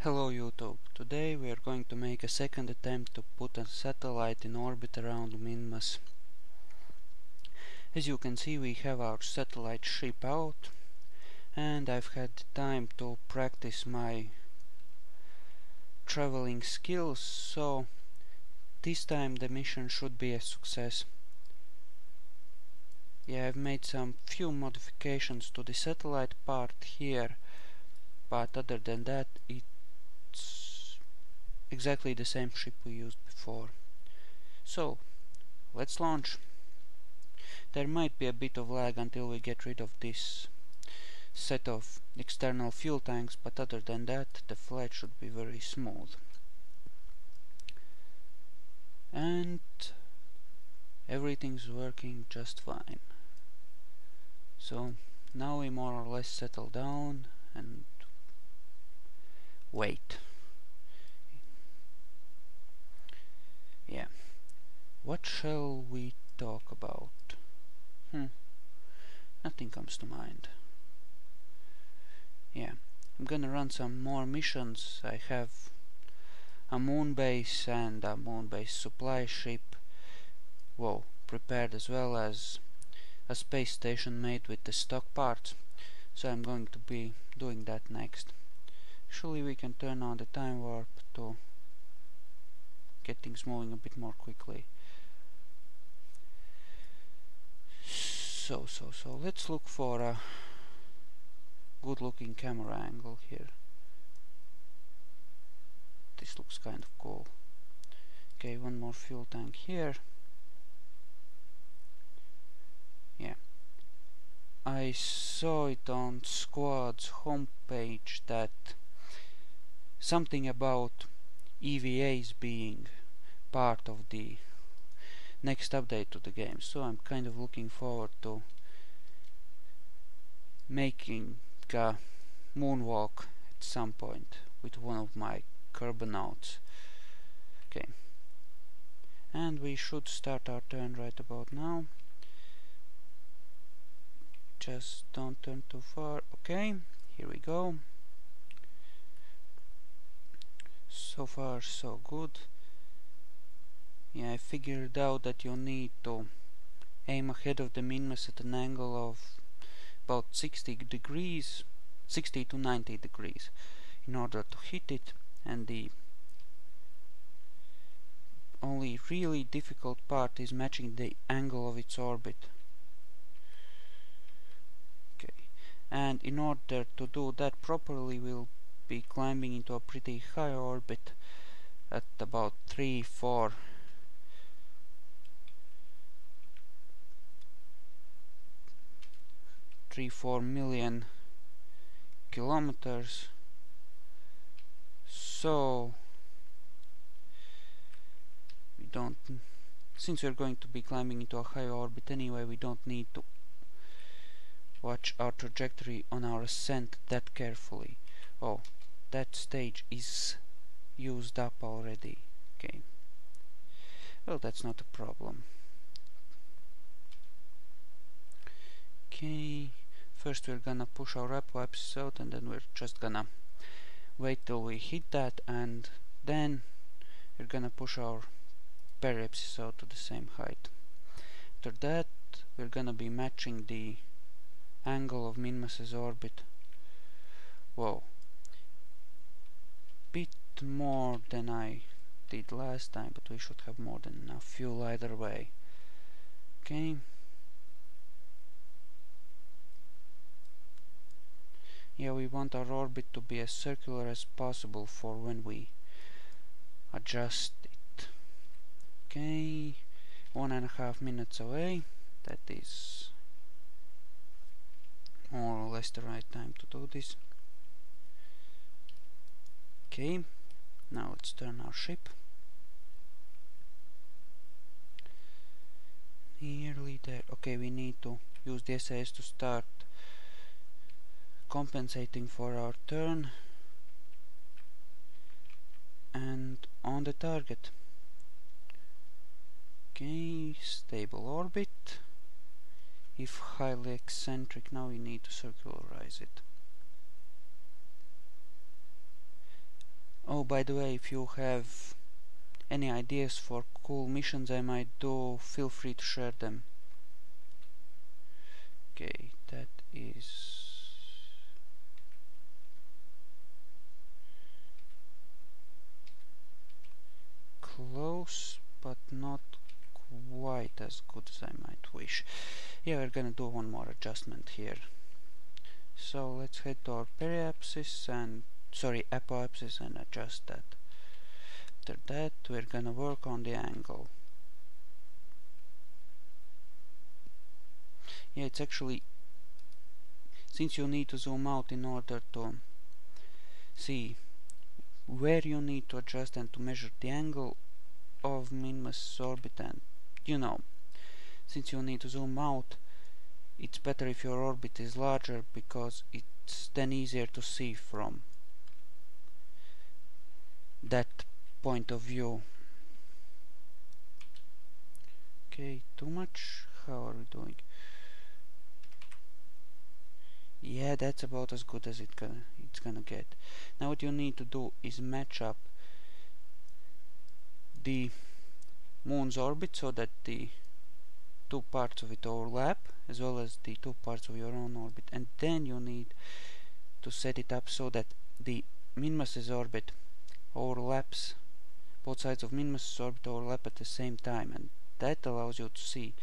Hello YouTube, today we are going to make a second attempt to put a satellite in orbit around Minmus. As you can see, we have our satellite ship out, and I've had time to practice my traveling skills, so this time the mission should be a success. Yeah, I've made some few modifications to the satellite part here, but other than that it's exactly the same ship we used before. So, let's launch. There might be a bit of lag until we get rid of this set of external fuel tanks, but other than that the flight should be very smooth. And everything's working just fine. So now we more or less settle down and wait. Yeah. What shall we talk about? Nothing comes to mind. Yeah, I'm gonna run some more missions. I have a moon base and a moon base supply ship, prepared, as well as a space station made with the stock parts. So I'm going to be doing that next. Actually, we can turn on the time warp to get things moving a bit more quickly. So let's look for a good looking camera angle here. This looks kind of cool. Okay, one more fuel tank here. Yeah, I saw it on Squad's homepage that something about EVAs being part of the next update to the game, so I'm kind of looking forward to making a moonwalk at some point with one of my Carbonauts. Okay, and we should start our turn right about now. Just don't turn too far. Okay, here we go. So far so good. Yeah, I figured out that you need to aim ahead of the Minmus at an angle of about 60 to 90 degrees in order to hit it, and the only really difficult part is matching the angle of its orbit. Okay, and in order to do that properly, we'll be climbing into a pretty high orbit at about 3-4 million kilometers. So we don't, since we're going to be climbing into a high orbit anyway, we don't need to watch our trajectory on our ascent that carefully. Oh, that stage is used up already. Okay, well, that's not a problem. Okay, first we're gonna push our apoapsis out, and then we're just gonna wait till we hit that, and then we're gonna push our periapsis out to the same height. After that, we're gonna be matching the angle of Minmus's orbit. Whoa, bit more than I did last time, but we should have more than enough fuel either way. Okay. Yeah, we want our orbit to be as circular as possible for when we adjust it. Okay, 1.5 minutes away. That is more or less the right time to do this. Okay, now let's turn our ship. Nearly there. Okay, we need to use the SAS to start compensating for our turn, and on the target. Okay, stable orbit. If highly eccentric, now we need to circularize it. by the way, if you have any ideas for cool missions I might do, feel free to share them. Okay, that is close, but not quite as good as I might wish. Yeah, we're gonna do one more adjustment here. So let's head to our periapsis and apoapsis and adjust that. After that, we're gonna work on the angle. Yeah, it's actually, since you need to zoom out in order to see where you need to adjust and to measure the angle of Minmus orbit, and since you need to zoom out, it's better if your orbit is larger because it's then easier to see from that point of view. Okay, too much? How are we doing? Yeah, that's about as good as it's gonna get. Now what you need to do is match up the moon's orbit so that the two parts of it overlap, as well as the two parts of your own orbit, and then you need to set it up so that the Minmus's orbit overlaps, both sides of Minmus's orbit overlap at the same time, and that allows you to see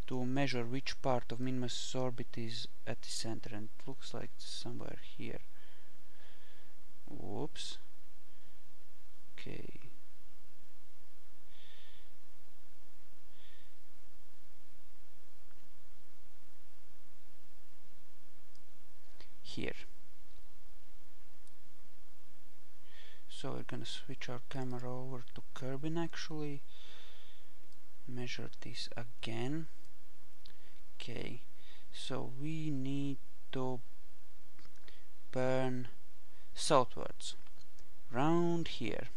to measure which part of Minmus's orbit is at the center, and it looks like somewhere here. Whoops. Okay. Here. So we're gonna switch our camera over to Kerbin actually. Measure this again. Okay, so we need to burn southwards, round here.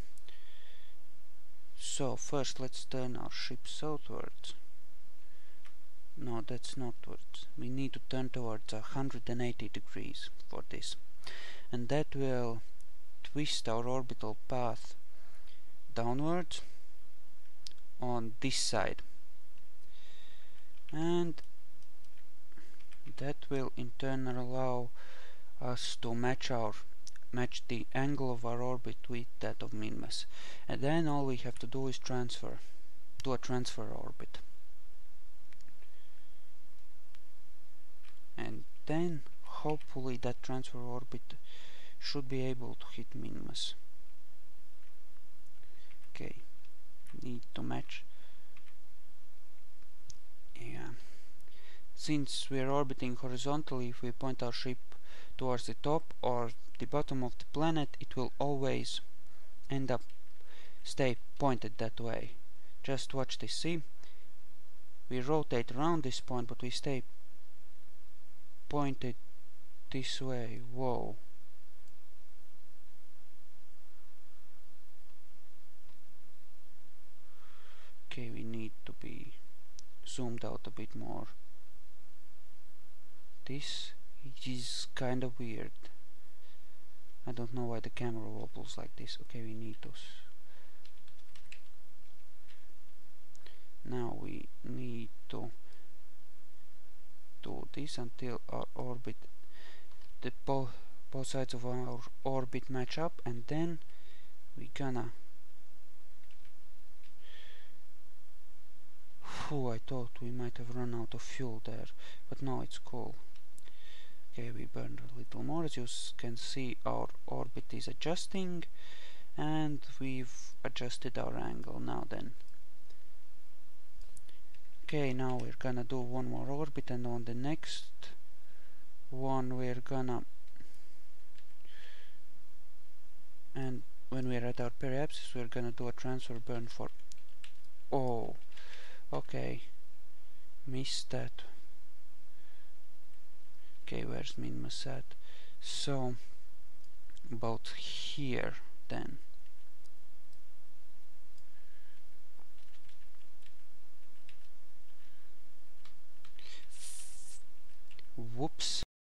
So first let's turn our ship southwards. No, that's northwards. We need to turn towards 180 degrees for this, and that will twist our orbital path downwards on this side, and that will in turn allow us to match the angle of our orbit with that of Minmus, and then all we have to do is do a transfer orbit, and then hopefully that transfer orbit should be able to hit Minmus. Okay, need to match. Yeah, since we are orbiting horizontally, if we point our ship towards the top or the bottom of the planet, it will always stay pointed that way. Just watch this, see? We rotate around this point, but we stay pointed this way. Whoa. Okay, we need to be zoomed out a bit more. This is kind of weird. I don't know why the camera wobbles like this. Okay, we need to now we need to do this until our orbit, both sides of our orbit match up, and then we gonna. I thought we might have run out of fuel there, but no, it's cool. Okay, we burned a little more. As you can see, our orbit is adjusting, and we've adjusted our angle. Now then, okay, now we're gonna do one more orbit, and on the next one we're gonna, and when we're at our periapsis, we're gonna do a transfer burn for. Oh, okay, missed that. Okay, where's Minmus at? So about here then. Whoops.